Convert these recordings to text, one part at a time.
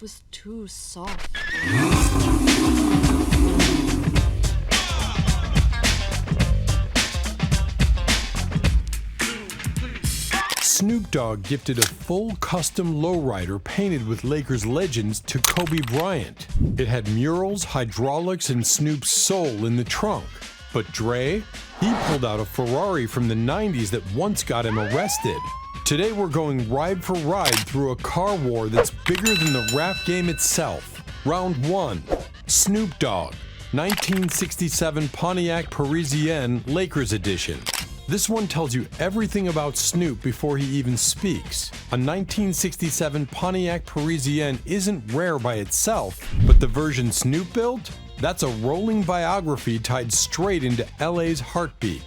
was too soft. Snoop Dogg gifted a full custom lowrider painted with Lakers legends to Kobe Bryant. It had murals, hydraulics, and Snoop's soul in the trunk. But Dre? He pulled out a Ferrari from the 90s that once got him arrested. Today we're going ride for ride through a car war that's bigger than the rap game itself. Round 1. Snoop Dogg, 1967 Pontiac Parisienne Lakers Edition. This one tells you everything about Snoop before he even speaks. A 1967 Pontiac Parisienne isn't rare by itself, but the version Snoop built? That's a rolling biography tied straight into LA's heartbeat.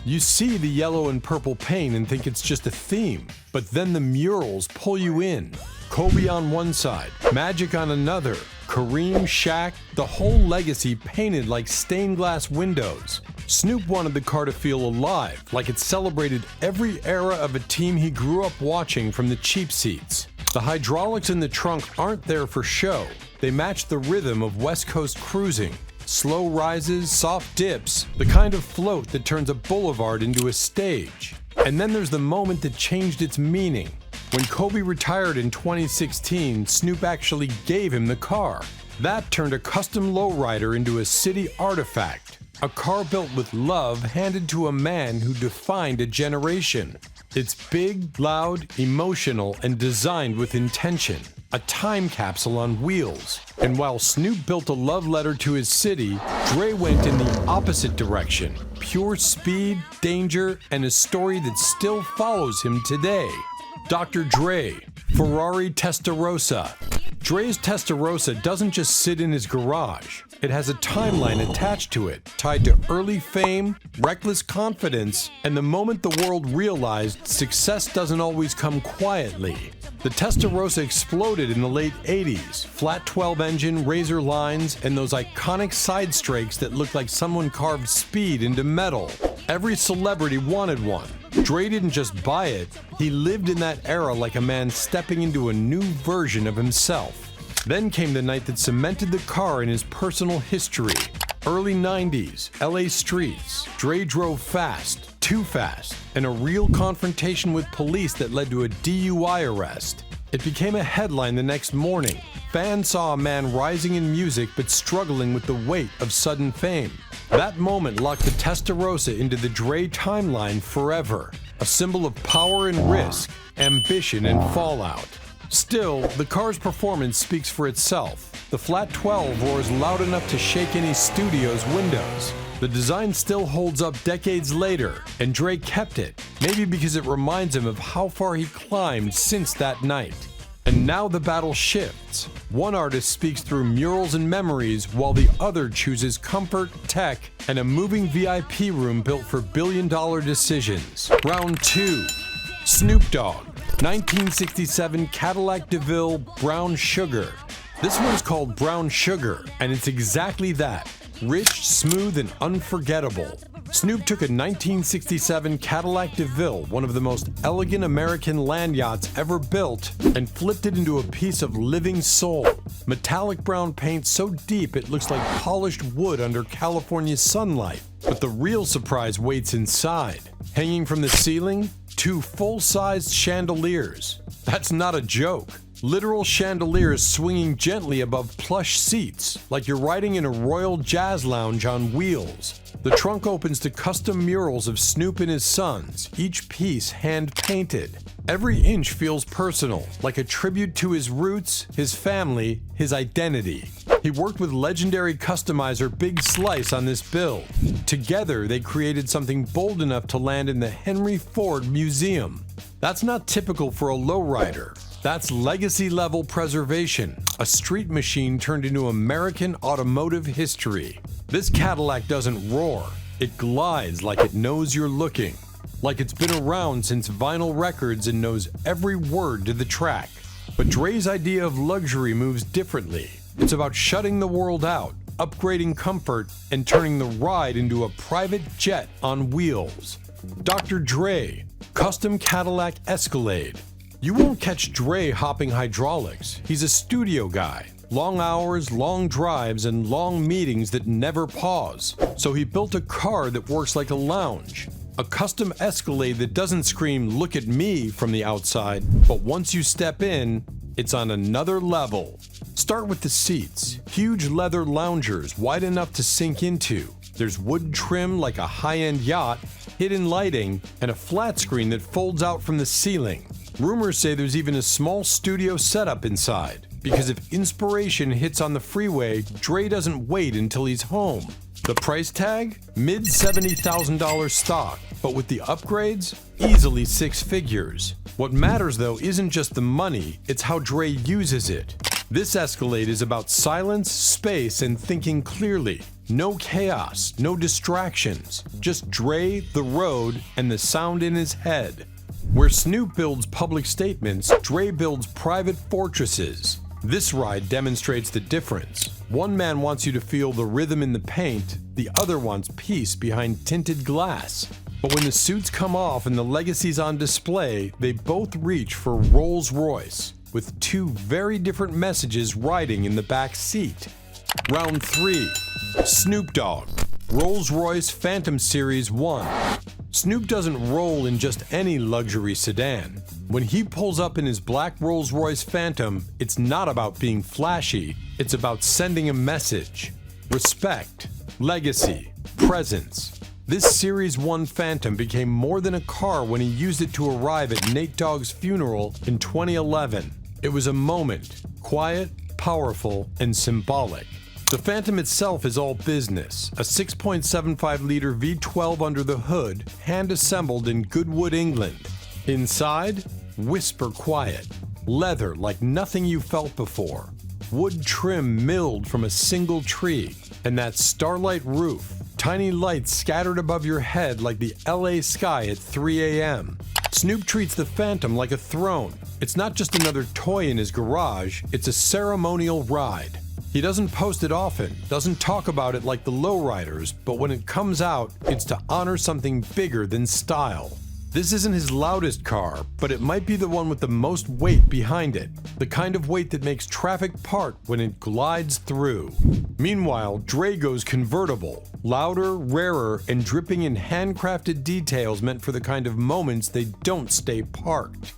You see the yellow and purple paint and think it's just a theme, but then the murals pull you in. Kobe on one side, Magic on another, Kareem, Shaq, the whole legacy painted like stained glass windows. Snoop wanted the car to feel alive, like it celebrated every era of a team he grew up watching from the cheap seats. The hydraulics in the trunk aren't there for show. They match the rhythm of West Coast cruising. Slow rises, soft dips, the kind of float that turns a boulevard into a stage. And then there's the moment that changed its meaning. When Kobe retired in 2016, Snoop actually gave him the car. That turned a custom lowrider into a city artifact. A car built with love handed to a man who defined a generation. It's big, loud, emotional, and designed with intention. A time capsule on wheels. And while Snoop built a love letter to his city, Dre went in the opposite direction. Pure speed, danger, and a story that still follows him today. Dr. Dre, Ferrari Testarossa. Dre's Testarossa doesn't just sit in his garage. It has a timeline attached to it, tied to early fame, reckless confidence, and the moment the world realized success doesn't always come quietly. The Testarossa exploded in the late 80s. Flat 12 engine, razor lines, and those iconic side strakes that looked like someone carved speed into metal. Every celebrity wanted one. Dre didn't just buy it, he lived in that era like a man stepping into a new version of himself. Then came the night that cemented the car in his personal history. Early 90s, LA streets. Dre drove fast, too fast, and a real confrontation with police that led to a DUI arrest. It became a headline the next morning. Fans saw a man rising in music but struggling with the weight of sudden fame. That moment locked the Testarossa into the Dre timeline forever. A symbol of power and risk, ambition and fallout. Still, the car's performance speaks for itself. The flat 12 roars loud enough to shake any studio's windows. The design still holds up decades later, and Dre kept it, maybe because it reminds him of how far he climbed since that night. And now the battle shifts. One artist speaks through murals and memories, while the other chooses comfort, tech, and a moving VIP room built for billion-dollar decisions. Round 2. Snoop Dogg, 1967 Cadillac Deville Brown Sugar. This one's called Brown Sugar, and it's exactly that. Rich, smooth, and unforgettable. Snoop took a 1967 Cadillac Deville, one of the most elegant American land yachts ever built, and flipped it into a piece of living soul. Metallic brown paint so deep it looks like polished wood under California sunlight. But the real surprise waits inside. Hanging from the ceiling, 2 full-sized chandeliers. That's not a joke. Literal chandeliers swinging gently above plush seats, like you're riding in a royal jazz lounge on wheels. The trunk opens to custom murals of Snoop and his sons, each piece hand-painted. Every inch feels personal, like a tribute to his roots, his family, his identity. He worked with legendary customizer Big Slice on this build. Together, they created something bold enough to land in the Henry Ford Museum. That's not typical for a lowrider. That's legacy-level preservation, a street machine turned into American automotive history. This Cadillac doesn't roar. It glides like it knows you're looking. Like it's been around since vinyl records and knows every word to the track. But Dre's idea of luxury moves differently. It's about shutting the world out, upgrading comfort, and turning the ride into a private jet on wheels. Dr. Dre, custom Cadillac Escalade. You won't catch Dre hopping hydraulics. He's a studio guy. Long hours, long drives, and long meetings that never pause. So he built a car that works like a lounge. A custom Escalade that doesn't scream, "Look at me," from the outside, but once you step in, it's on another level. Start with the seats. Huge leather loungers, wide enough to sink into. There's wood trim like a high-end yacht, hidden lighting, and a flat screen that folds out from the ceiling. Rumors say there's even a small studio setup inside, because if inspiration hits on the freeway, Dre doesn't wait until he's home. The price tag? Mid-$70,000 stock, but with the upgrades, easily 6 figures. What matters though isn't just the money, it's how Dre uses it. This Escalade is about silence, space, and thinking clearly. No chaos, no distractions, just Dre, the road, and the sound in his head. Where Snoop builds public statements, Dre builds private fortresses. This ride demonstrates the difference. One man wants you to feel the rhythm in the paint, the other wants peace behind tinted glass. But when the suits come off and the legacy's on display, they both reach for Rolls-Royce, with 2 very different messages riding in the back seat. Round 3. Snoop Dogg, Rolls-Royce Phantom Series 1. Snoop doesn't roll in just any luxury sedan. When he pulls up in his black Rolls-Royce Phantom, it's not about being flashy, it's about sending a message. Respect, legacy, presence. This Series 1 Phantom became more than a car when he used it to arrive at Nate Dogg's funeral in 2011. It was a moment, quiet, powerful, and symbolic. The Phantom itself is all business, a 6.75-liter V12 under the hood, hand-assembled in Goodwood, England. Inside, whisper quiet, leather like nothing you felt before, wood trim milled from a single tree, and that starlight roof, tiny lights scattered above your head like the LA sky at 3 a.m. Snoop treats the Phantom like a throne. It's not just another toy in his garage, it's a ceremonial ride. He doesn't post it often, doesn't talk about it like the Lowriders, but when it comes out, it's to honor something bigger than style. This isn't his loudest car, but it might be the one with the most weight behind it, the kind of weight that makes traffic part when it glides through. Meanwhile, Dre goes convertible, louder, rarer, and dripping in handcrafted details meant for the kind of moments they don't stay parked.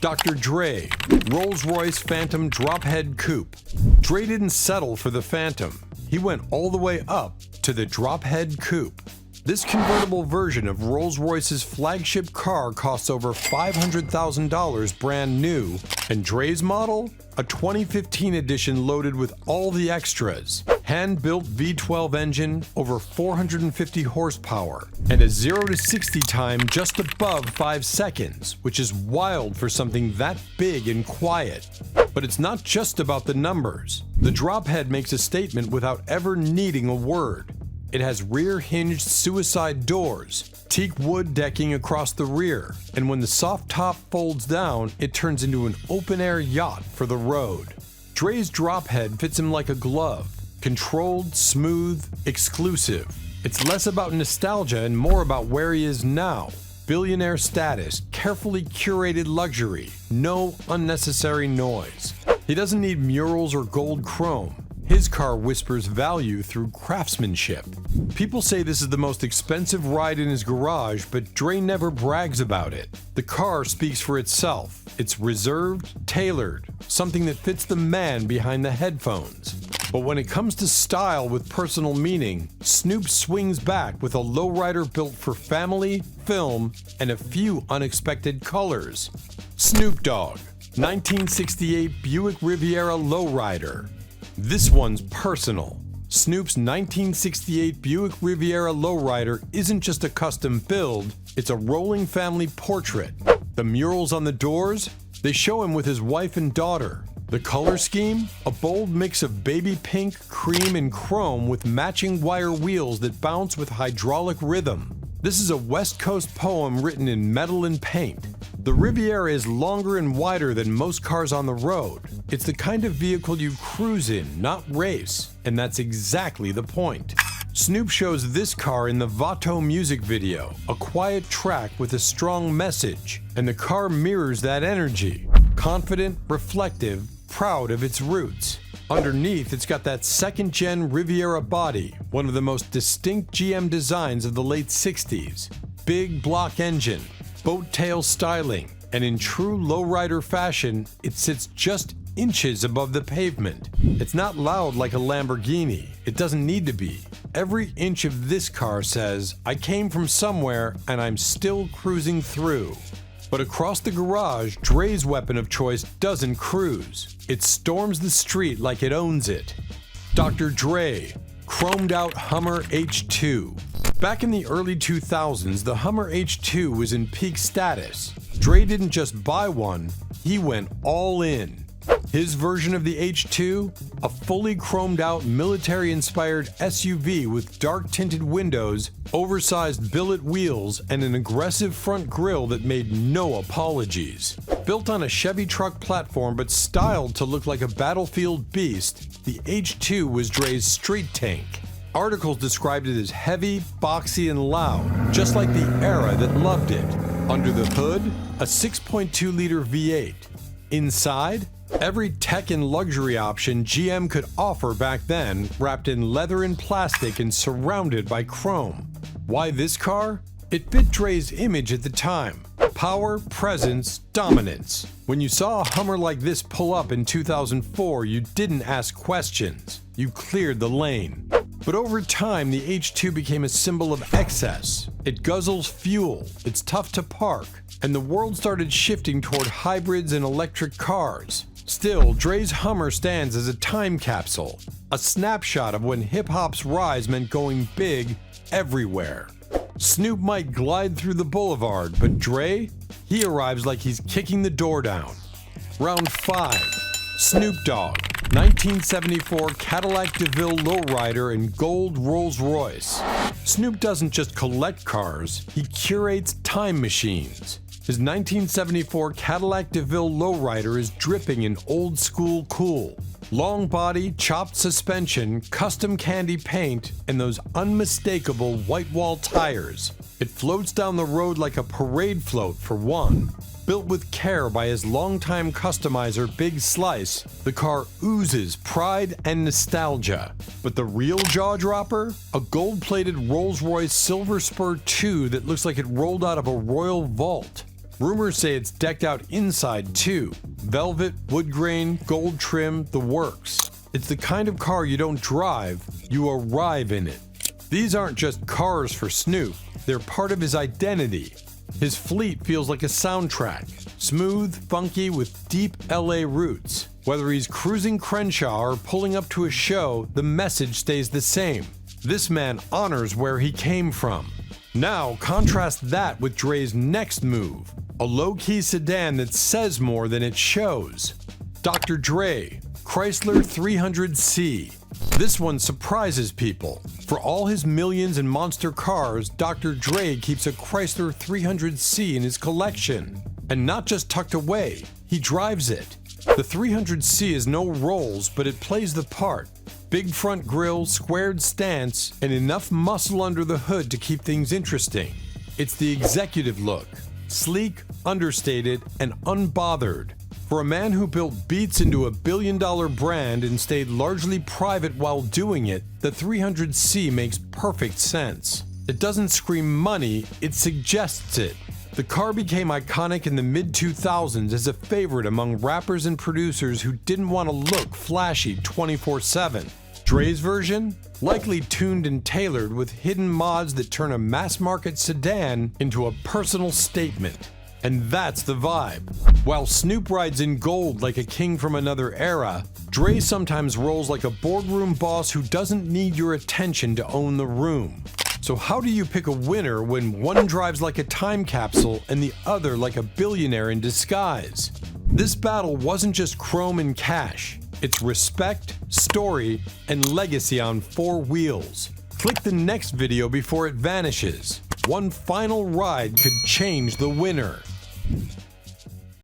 Dr. Dre, Rolls-Royce Phantom Drophead Coupe. Dre didn't settle for the Phantom. He went all the way up to the Drophead Coupe. This convertible version of Rolls-Royce's flagship car costs over $500,000 brand new, and Dre's model? A 2015 edition loaded with all the extras. Hand-built V12 engine, over 450 horsepower, and a 0 to 60 time just above 5 seconds, which is wild for something that big and quiet. But it's not just about the numbers. The Drophead makes a statement without ever needing a word. It has rear-hinged suicide doors, teak wood decking across the rear, and when the soft top folds down, it turns into an open-air yacht for the road. Dre's Drophead fits him like a glove. Controlled, smooth, exclusive. It's less about nostalgia and more about where he is now. Billionaire status, carefully curated luxury, no unnecessary noise. He doesn't need murals or gold chrome. His car whispers value through craftsmanship. People say this is the most expensive ride in his garage, but Dre never brags about it. The car speaks for itself. It's reserved, tailored, something that fits the man behind the headphones. But when it comes to style with personal meaning, Snoop swings back with a lowrider built for family, film, and a few unexpected colors. Snoop Dogg, 1968 Buick Riviera Lowrider. This one's personal. Snoop's 1968 Buick Riviera Lowrider isn't just a custom build, it's a rolling family portrait. The murals on the doors? They show him with his wife and daughter. The color scheme? A bold mix of baby pink, cream, and chrome with matching wire wheels that bounce with hydraulic rhythm. This is a West Coast poem written in metal and paint. The Riviera is longer and wider than most cars on the road. It's the kind of vehicle you cruise in, not race, and that's exactly the point. Snoop shows this car in the Vato music video, a quiet track with a strong message, and the car mirrors that energy. confident, reflective, proud of its roots. Underneath, it's got that second-gen Riviera body, one of the most distinct GM designs of the late 60s. Big block engine, boat tail styling, and in true lowrider fashion, it sits just inches above the pavement. It's not loud like a Lamborghini. It doesn't need to be. Every inch of this car says, I came from somewhere and I'm still cruising through. But across the garage, Dre's weapon of choice doesn't cruise. It storms the street like it owns it. Dr. Dre, chromed out Hummer H2. Back in the early 2000s, the Hummer H2 was in peak status. Dre didn't just buy one, he went all in. His version of the H2, a fully chromed out military-inspired SUV with dark tinted windows, oversized billet wheels, and an aggressive front grille that made no apologies. Built on a Chevy truck platform but styled to look like a battlefield beast, the H2 was Dre's street tank. Articles described it as heavy, boxy, and loud, just like the era that loved it. Under the hood, a 6.2-liter V8. Inside, every tech and luxury option GM could offer back then, wrapped in leather and plastic and surrounded by chrome. Why this car? It fit Dre's image at the time. Power, presence, dominance. When you saw a Hummer like this pull up in 2004, you didn't ask questions. You cleared the lane. But over time, the H2 became a symbol of excess. It guzzles fuel, it's tough to park, and the world started shifting toward hybrids and electric cars. Still, Dre's Hummer stands as a time capsule, a snapshot of when hip-hop's rise meant going big everywhere. Snoop might glide through the boulevard, but Dre, he arrives like he's kicking the door down. Round 5. Snoop Dogg, 1974 Cadillac Deville Lowrider and gold Rolls-Royce. Snoop doesn't just collect cars, he curates time machines. His 1974 Cadillac Deville Lowrider is dripping in old-school cool. Long body, chopped suspension, custom candy paint, and those unmistakable white wall tires. It floats down the road like a parade float for one. Built with care by his longtime customizer Big Slice, the car oozes pride and nostalgia. But the real jaw-dropper? A gold-plated Rolls-Royce Silver Spur 2 that looks like it rolled out of a royal vault. Rumors say it's decked out inside too. Velvet, wood grain, gold trim, the works. It's the kind of car you don't drive, you arrive in it. These aren't just cars for Snoop, they're part of his identity. His fleet feels like a soundtrack, smooth, funky, with deep LA roots. Whether he's cruising Crenshaw or pulling up to a show, the message stays the same. This man honors where he came from. Now, contrast that with Dre's next move, a low-key sedan that says more than it shows. Dr. Dre, Chrysler 300C. This one surprises people. For all his millions in monster cars, Dr. Dre keeps a Chrysler 300C in his collection. And not just tucked away, he drives it. The 300C is no Rolls, but it plays the part. Big front grille, squared stance, and enough muscle under the hood to keep things interesting. It's the executive look. Sleek, understated, and unbothered. For a man who built Beats into a billion-dollar brand and stayed largely private while doing it, the 300C makes perfect sense. It doesn't scream money, it suggests it. The car became iconic in the mid-2000s as a favorite among rappers and producers who didn't want to look flashy 24/7. Dre's version? Likely tuned and tailored with hidden mods that turn a mass-market sedan into a personal statement. And that's the vibe. While Snoop rides in gold like a king from another era, Dre sometimes rolls like a boardroom boss who doesn't need your attention to own the room. So how do you pick a winner when one drives like a time capsule and the other like a billionaire in disguise? This battle wasn't just chrome and cash. It's respect, story, and legacy on 4 wheels. Click the next video before it vanishes. One final ride could change the winner.